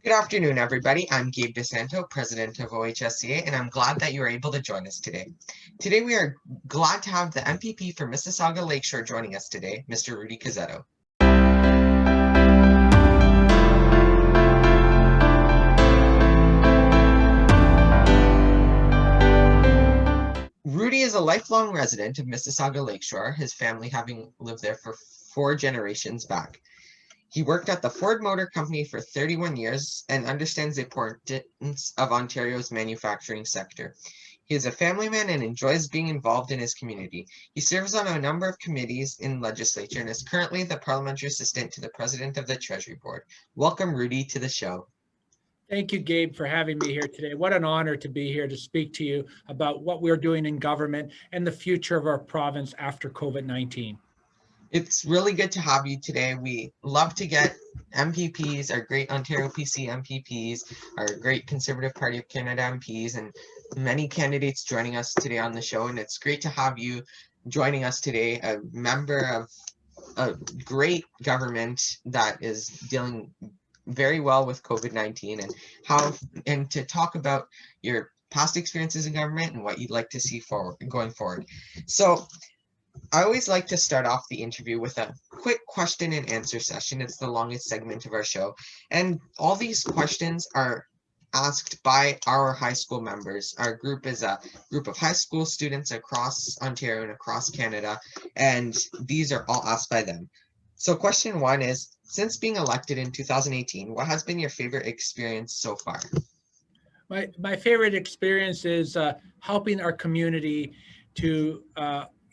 Good afternoon, everybody. I'm Gabe DeSanto, President of OHSCA, and I'm glad that you are able to join us today. Today, we are glad to have the MPP for Mississauga Lakeshore joining us today, Mr. Rudy Cuzzetto. Rudy is a lifelong resident of Mississauga Lakeshore, his family having lived there for 4 generations back. He worked at the Ford Motor Company for 31 years and understands the importance of Ontario's manufacturing sector. He is a family man and enjoys being involved in his community. He serves on a number of committees in legislature and is currently the Parliamentary Assistant to the President of the Treasury Board. Welcome, Rudy, to the show. Thank you, Gabe, for having me here today. What an honor to be here to speak to you about what we're doing in government and the future of our province after COVID-19. It's really good to have you today. We love to get MPPs, our great Ontario PC MPPs, our great Conservative Party of Canada MPs, and many candidates joining us today on the show. And it's great to have you joining us today, a member of a great government that is dealing very well with COVID-19 and to talk about your past experiences in government and what you'd like to see going forward. So I always like to start off the interview with a quick question and answer session. It's the longest segment of our show. And all these questions are asked by our high school members. Our group is a group of high school students across Ontario and across Canada, and these are all asked by them. So question 1 is, since being elected in 2018, what has been your favorite experience so far? My favorite experience is helping our community to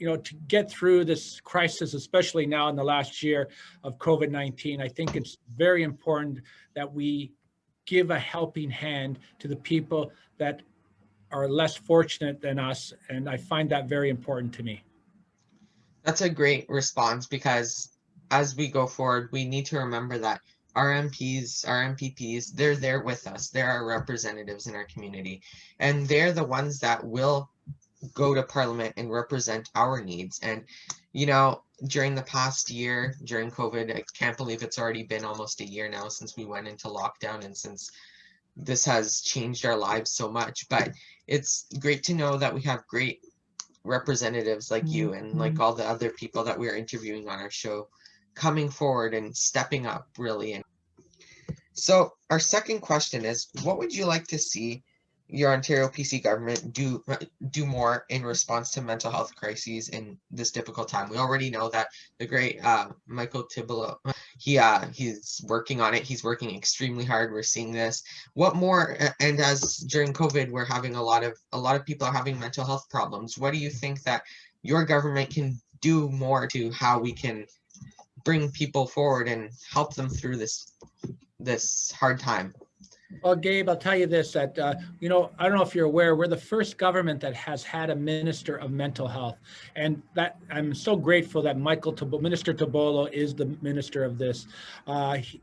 to get through this crisis, especially now in the last year of COVID-19. I think it's very important that we give a helping hand to the people that are less fortunate than us, and I find that very important to me. That's a great response, because as we go forward, we need to remember that our MPs, our MPPs, they're there with us. They're our representatives in our community, and they're the ones that will go to Parliament and represent our needs. And, during the past year, during COVID, I can't believe it's already been almost a year now since we went into lockdown and since this has changed our lives so much. But it's great to know that we have great representatives like you and like all the other people that we're interviewing on our show coming forward and stepping up, really. And so our second question is, what would you like to see your Ontario PC government do more in response to mental health crises in this difficult time? We already know that the great Michael Thibodeau, he's working on it. He's working extremely hard. We're seeing this. What more? And as during COVID, we're having a lot of people are having mental health problems. What do you think that your government can do more to how we can bring people forward and help them through this hard time? Well, Gabe, I'll tell you this, that, I don't know if you're aware, we're the first government that has had a minister of mental health. And that I'm so grateful that Minister Thibodeau is the minister of this.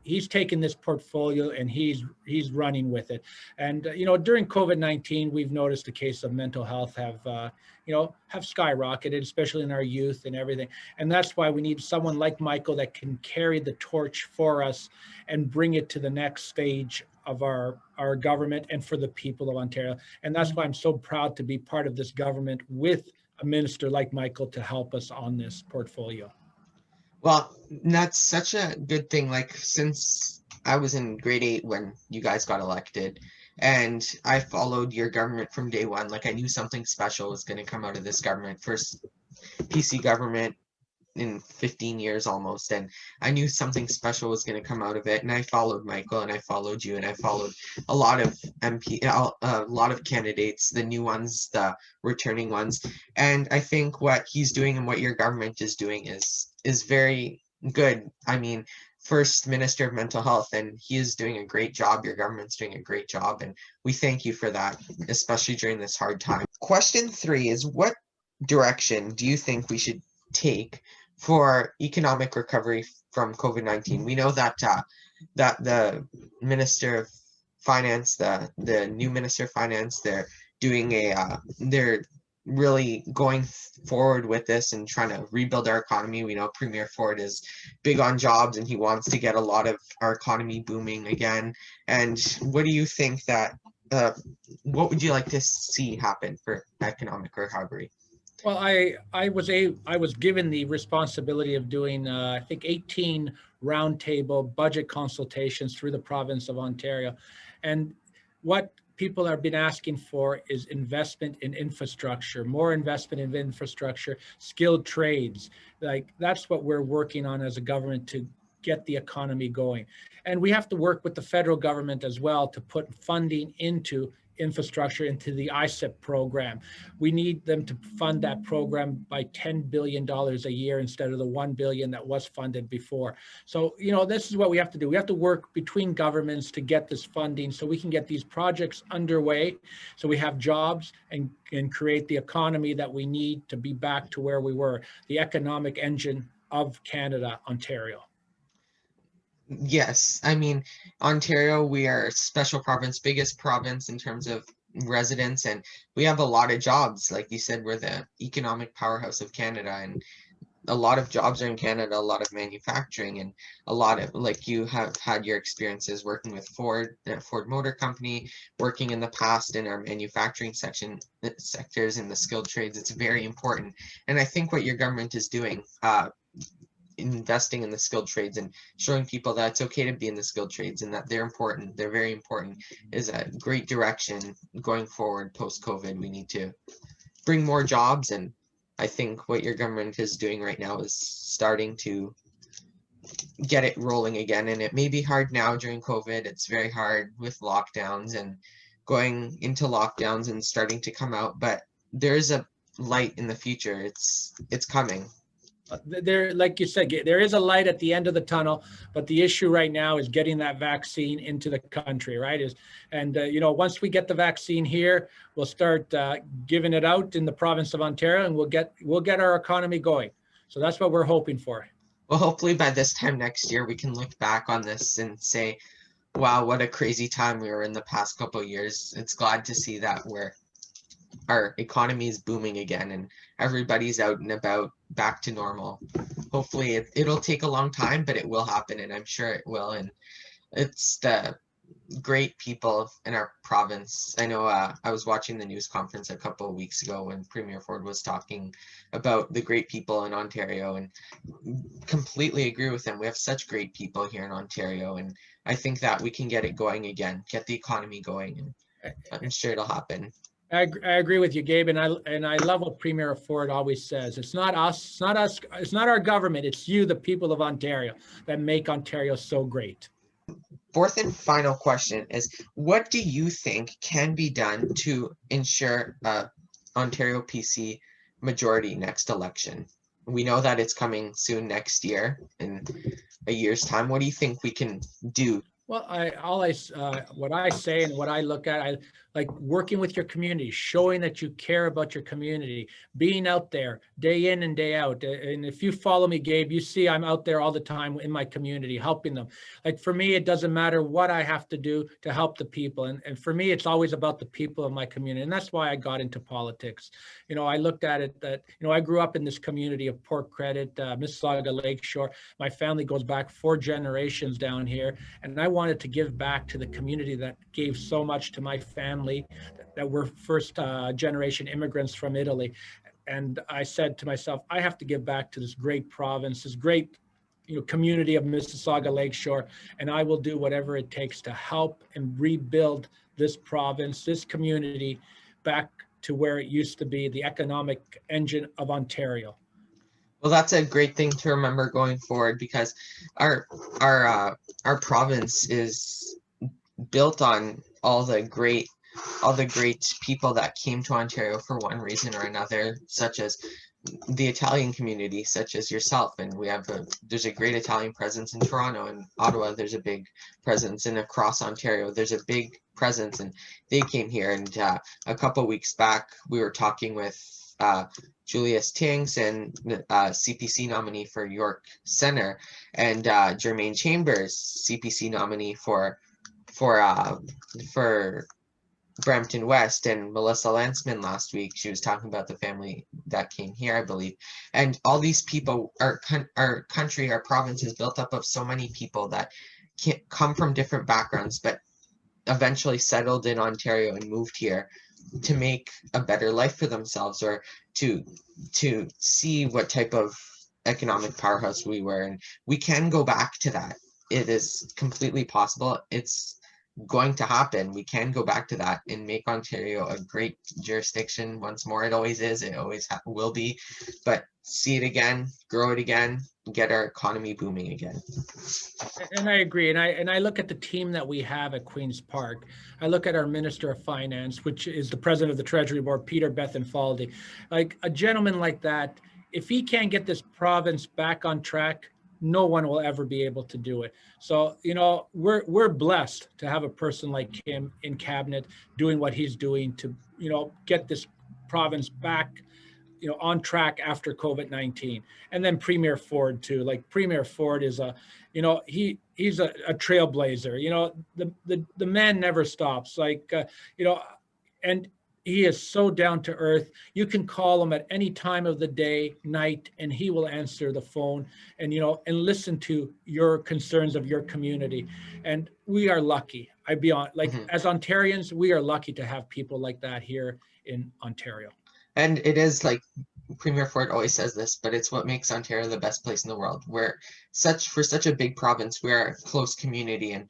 He's taken this portfolio and he's running with it. And, during COVID-19, we've noticed the case of mental health have skyrocketed, especially in our youth and everything. And that's why we need someone like Michael that can carry the torch for us and bring it to the next stage of our government and for the people of Ontario. And that's why I'm so proud to be part of this government with a minister like Michael to help us on this portfolio. Well, that's such a good thing. Like, since I was in grade 8 when you guys got elected, and I followed your government from day one, like I knew something special was going to come out of this government. First PC government in 15 years almost, and I knew something special was going to come out of it. And I followed Michael, and I followed you, and I followed a lot of a lot of candidates, the new ones, the returning ones. And I think what he's doing and what your government is doing is very good. I mean, First Minister of Mental Health, and he is doing a great job. Your government's doing a great job, and we thank you for that, especially during this hard time. Question 3 is, what direction do you think we should take for economic recovery from COVID-19? We know that that the Minister of Finance, the new Minister of Finance, they're doing they're really going forward with this and trying to rebuild our economy. We know Premier Ford is big on jobs and he wants to get a lot of our economy booming again. And what do you think that, what would you like to see happen for economic recovery? Well, I was given the responsibility of doing I think 18 roundtable budget consultations through the province of Ontario, and what people have been asking for is investment in infrastructure, more investment in infrastructure, skilled trades. Like that's what we're working on as a government to get the economy going. And we have to work with the federal government as well to put funding into infrastructure, into the ISIP program. We need them to fund that program by $10 billion a year instead of the $1 billion that was funded before. So, you know, this is what we have to do. We have to work between governments to get this funding so we can get these projects underway, so we have jobs and create the economy that we need to be back to where we were, the economic engine of Canada, Ontario. Yes, I mean, Ontario, we are a special province, biggest province in terms of residents, and we have a lot of jobs. Like you said, we're the economic powerhouse of Canada, and a lot of jobs are in Canada, a lot of manufacturing, and a lot of, like you have had your experiences working with Ford, Ford Motor Company, working in the past in our manufacturing sectors in the skilled trades. It's very important. And I think what your government is doing, investing in the skilled trades and showing people that it's okay to be in the skilled trades and that they're important, they're very important, is a great direction going forward post-COVID. We need to bring more jobs, and I think what your government is doing right now is starting to get it rolling again. And it may be hard now during COVID. It's very hard with lockdowns and going into lockdowns and starting to come out, but there's a light in the future. It's coming. There, like you said, there is a light at the end of the tunnel, but the issue right now is getting that vaccine into the country, right? You know, once we get the vaccine here, we'll start giving it out in the province of Ontario, and we'll get our economy going. So that's what we're hoping for. Well, hopefully by this time next year, we can look back on this and say, wow, what a crazy time we were in the past couple of years. It's glad to see that our economy is booming again and everybody's out and about, back to normal. Hopefully it'll take a long time, but it will happen, and I'm sure it will. And it's the great people in our province. I know I was watching the news conference a couple of weeks ago when Premier Ford was talking about the great people in Ontario, and completely agree with him. We have such great people here in Ontario, and I think that we can get it going again, get the economy going, and I'm sure it'll happen. I agree with you, Gabe, and I love what Premier Ford always says. It's not us, it's not our government. It's you, the people of Ontario, that make Ontario so great. Fourth and final question is, what do you think can be done to ensure Ontario PC majority next election? We know that it's coming soon next year, in a year's time. What do you think we can do? Well, what I say and what I look at, I like working with your community, showing that you care about your community, being out there day in and day out. And if you follow me, Gabe, you see I'm out there all the time in my community, helping them. Like for me, it doesn't matter what I have to do to help the people. And for me, it's always about the people of my community. And that's why I got into politics. You know, I looked at it that, you know, I grew up in this community of Port Credit, Mississauga, Lakeshore. My family goes back 4 generations down here. And I wanted to give back to the community that gave so much to my family, that were first generation immigrants from Italy. And I said to myself, I have to give back to this great province, this great, you know, community of Mississauga Lakeshore, and I will do whatever it takes to help and rebuild this province, this community back to where it used to be, the economic engine of Ontario. Well, that's a great thing to remember going forward, because our province is built on all the great people that came to Ontario for one reason or another, such as the Italian community, such as yourself. And there's a great Italian presence in Toronto and Ottawa. There's a big presence, and across Ontario there's a big presence, and they came here. And a couple of weeks back we were talking with Julius Tinks, and CPC nominee for York Centre, and Jermaine Chambers, CPC nominee for Brampton West, and Melissa Lanceman last week, she was talking about the family that came here, I believe. And all these people, our country, our province is built up of so many people that come from different backgrounds, but eventually settled in Ontario and moved here to make a better life for themselves, or to see what type of economic powerhouse we were. And we can go back to that. It is completely possible. It's going to happen. We can go back to that and make Ontario a great jurisdiction once more. It always is. It always will be. But see it again, grow it again, get our economy booming again. And I agree. And I look at the team that we have at Queen's Park. I look at our Minister of Finance, which is the President of the Treasury Board, Peter Bethenfaldi. Like a gentleman like that, if he can't get this province back on track, no one will ever be able to do it. So, you know, we're blessed to have a person like him in cabinet doing what he's doing to, you know, get this province back, you know, on track after COVID-19. And then Premier Ford too. Like Premier Ford is a, you know, he's a trailblazer. You know, the man never stops. Like, you know, and he is so down to earth. You can call him at any time of the day, night, and he will answer the phone and, you know, and listen to your concerns of your community. And we are lucky. I'd be on, like, as Ontarians, we are lucky to have people like that here in Ontario. And it is like Premier Ford always says this, but it's what makes Ontario the best place in the world. We're for such a big province, we're a close community, and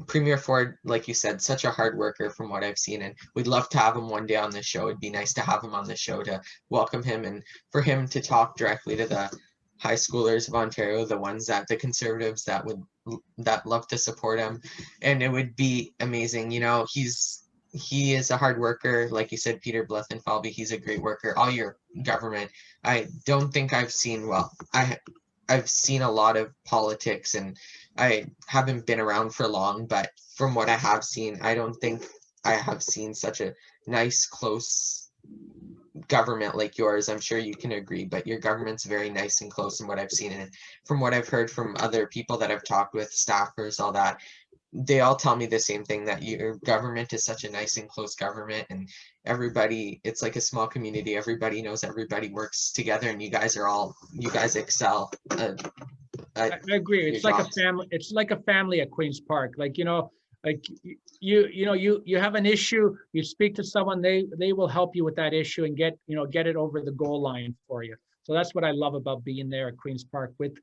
Premier Ford, like you said, such a hard worker from what I've seen, and we'd love to have him one day on the show. It'd be nice to have him on the show to welcome him and for him to talk directly to the high schoolers of Ontario, the ones that the Conservatives that love to support him. And it would be amazing. You know, he is a hard worker. Like you said, Peter Bethenfaldi, he's a great worker. All your government, I don't think I've seen, well, I've seen a lot of politics, and I haven't been around for long, but from what I have seen, I don't think I have seen such a nice, close government like yours. I'm sure you can agree, but your government's very nice and close in what I've seen. And from what I've heard from other people that I've talked with, staffers, all that, they all tell me the same thing, that your government is such a nice and close government, and everybody, it's like a small community. Everybody knows everybody, works together, and you guys excel. I agree. It's like a family. It's like a family at Queen's Park. Like, you know, like you have an issue, you speak to someone, they will help you with that issue and get it over the goal line for you. So that's what I love about being there at Queen's Park with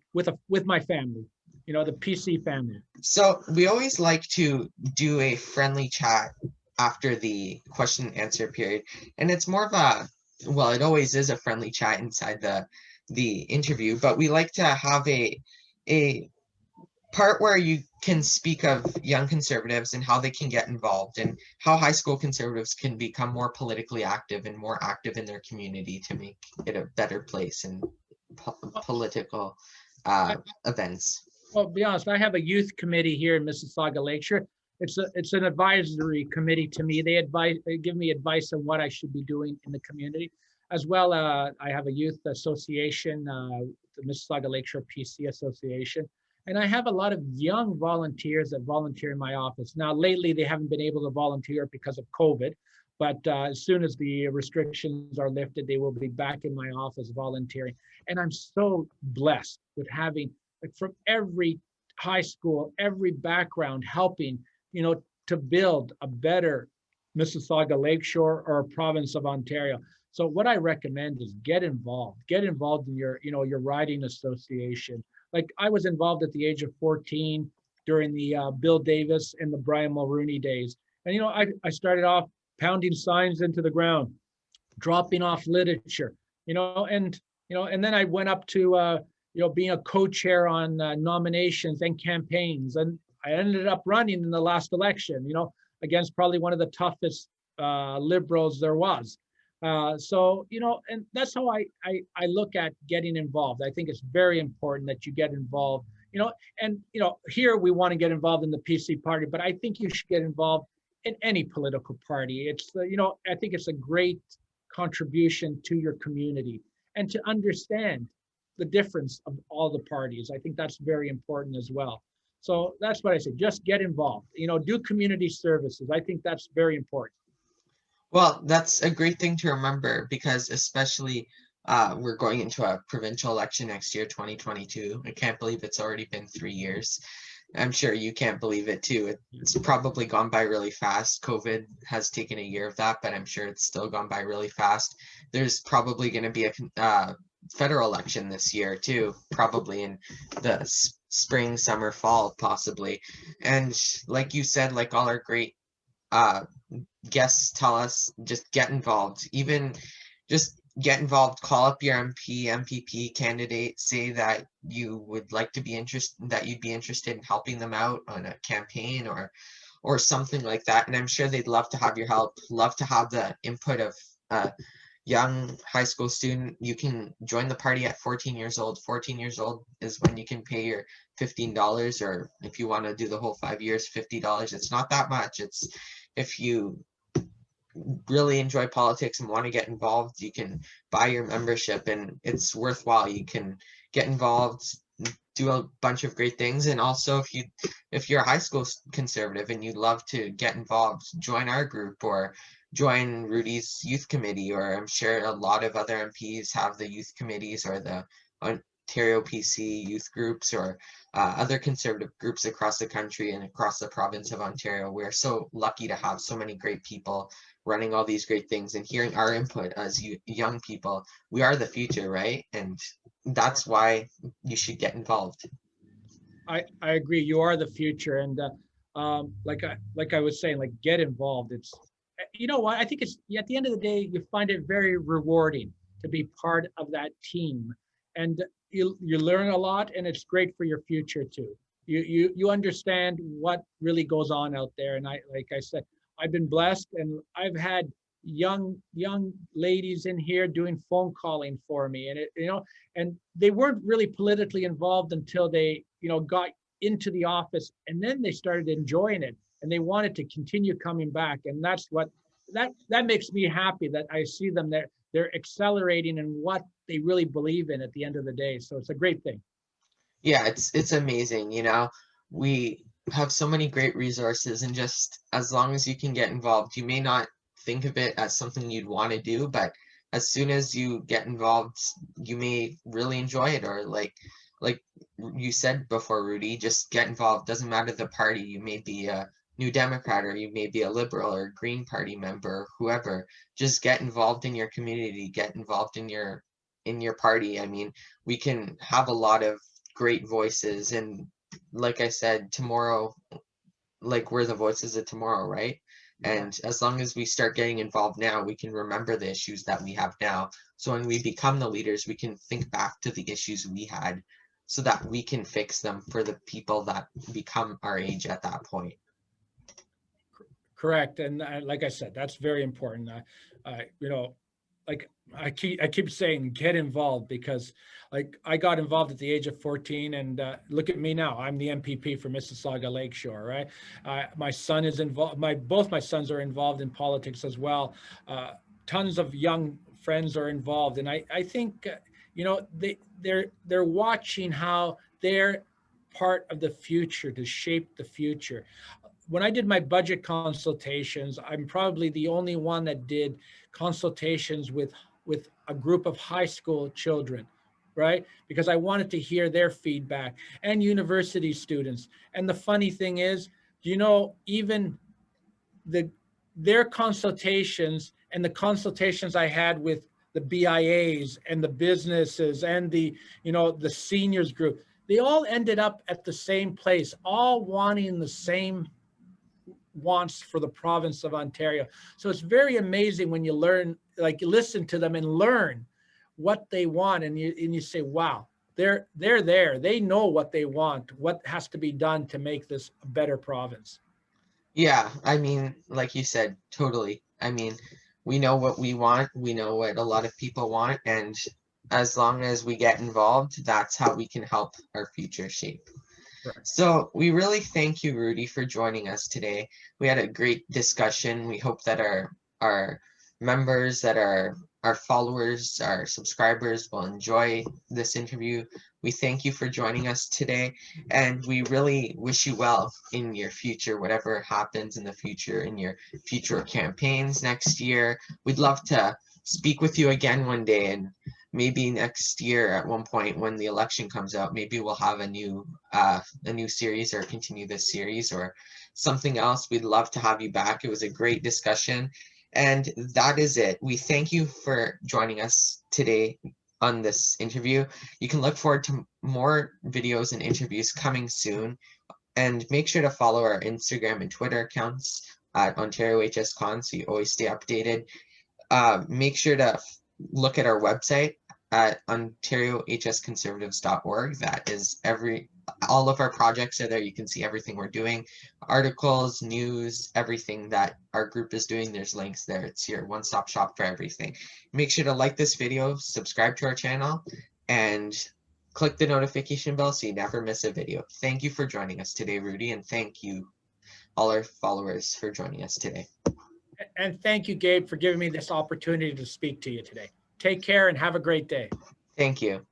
my family, you know, the PC family. So we always like to do a friendly chat after the question and answer period, and it's more of a, well, it always is a friendly chat inside the interview, but we like to have a part where you can speak of young Conservatives and how they can get involved, and how high school Conservatives can become more politically active and more active in their community to make it a better place in political events. Well, to be honest, I have a youth committee here in Mississauga Lakeshore. It's an advisory committee to me. They give me advice on what I should be doing in the community. As well, I have a youth association, the Mississauga Lakeshore PC Association, and I have a lot of young volunteers that volunteer in my office. Now, lately, they haven't been able to volunteer because of COVID, but as soon as the restrictions are lifted, they will be back in my office volunteering. And I'm so blessed with having, like, from every high school, every background, helping, you know, to build a better Mississauga Lakeshore or a province of Ontario. So what I recommend is get involved in your, you know, your riding association. Like, I was involved at the age of 14 during the Bill Davis and the Brian Mulrooney days. And, you know, I started off pounding signs into the ground, dropping off literature, and then I went up to, being a co-chair on nominations and campaigns. And I ended up running in the last election, against probably one of the toughest liberals there was. And that's how I look at getting involved. I think it's very important that you get involved, here we want to get involved in the PC party, but I think you should get involved in any political party. It's, I think it's a great contribution to your community, and to understand the difference of all the parties. I think that's very important as well. So that's what I say, just get involved, do community services. I think that's very important. Well, that's a great thing to remember because especially we're going into a provincial election next year, 2022. I can't believe it's already been 3 years. I'm sure you can't believe it too. It's probably gone by really fast. COVID has taken a year of that, but I'm sure it's still gone by really fast. There's probably going to be a federal election this year too, probably in the spring, summer, fall, possibly. And like you said, like all our great uh, guests tell us, just get involved. Even just get involved, call up your MPP candidate, say that you would like to be interested, that you'd be interested in helping them out on a campaign or something like that. And I'm sure they'd love to have your help, love to have the input of a young high school student. You can join the party at 14 years old. 14 years old is when you can pay your $15, or if you want to do the whole 5 years, $50. It's not that much. It's if you really enjoy politics and want to get involved, you can buy your membership and it's worthwhile. You can get involved, do a bunch of great things. And also if you're a high school conservative and you'd love to get involved, join our group or join Rudy's youth committee, or I'm sure a lot of other MPs have the youth committees or the Ontario PC youth groups, or other conservative groups across the country and across the province of Ontario. We're so lucky to have so many great people running all these great things and hearing our input as young people. We are the future, right? And that's why you should get involved. I agree. You are the future. And like I was saying, like, get involved. It's, you know what, I think it's, at the end of the day, you find it very rewarding to be part of that team. And you learn a lot, and it's great for your future too. You understand what really goes on out there. And like I said, I've been blessed, and I've had young ladies in here doing phone calling for me, and and they weren't really politically involved until they got into the office, and then they started enjoying it, and they wanted to continue coming back. And that's what that makes me happy, that I see them there. They're accelerating in what they really believe in at the end of the day. So it's a great thing. Yeah, it's amazing. We have so many great resources, and just as long as you can get involved, you may not think of it as something you'd want to do, but as soon as you get involved, you may really enjoy it. Or like you said before, Rudy, just get involved. Doesn't matter the party. You may be a New Democrat, or you may be a Liberal or a Green Party member, whoever. Just get involved in your community, get involved in your party. I mean, we can have a lot of great voices, and like I said, tomorrow, like, we're the voices of tomorrow, right? And as long as we start getting involved now, we can remember the issues that we have now. So when we become the leaders, we can think back to the issues we had so that we can fix them for the people that become our age at that point. Correct. And like I said, that's very important. Like I keep saying, get involved, because like I got involved at the age of 14, and look at me now. I'm the MPP for Mississauga Lakeshore, right? My son is involved. Both my sons are involved in politics as well. Tons of young friends are involved, and I think they're watching how they're part of the future, to shape the future. When I did my budget consultations, I'm probably the only one that did consultations with a group of high school children, right? Because I wanted to hear their feedback, and university students. And the funny thing is, even their consultations and the consultations I had with the BIAs and the businesses and the seniors group, they all ended up at the same place, all wanting the same wants for the province of Ontario. So it's very amazing when you learn, like, you listen to them and learn what they want, and you say, wow, they're there. They know what they want, what has to be done to make this a better province. Yeah, I mean, like you said, totally. I mean, we know what we want, we know what a lot of people want, and as long as we get involved, that's how we can help our future shape. Correct. So we really thank you, Rudy, for joining us today. We had a great discussion. We hope that our members that are our followers, our subscribers will enjoy this interview. We thank you for joining us today, and we really wish you well in your future, whatever happens in the future, in your future campaigns next year. We'd love to speak with you again one day, and maybe next year at one point when the election comes out, maybe we'll have a new series or continue this series or something else. We'd love to have you back. It was a great discussion. And that is it. We thank you for joining us today on this interview. You can look forward to more videos and interviews coming soon. And make sure to follow our Instagram and Twitter accounts at Ontario HSCon so you always stay updated. Make sure to look at our website at ontariohsconservatives.org. That is all of our projects are there. You can see everything we're doing, articles, news, everything that our group is doing. There's links there. It's your one-stop shop for everything. Make sure to like this video, subscribe to our channel, and click the notification bell so you never miss a video. Thank you for joining us today, Rudy, and thank you all our followers for joining us today. And thank you, Gabe, for giving me this opportunity to speak to you today. Take care and have a great day. Thank you.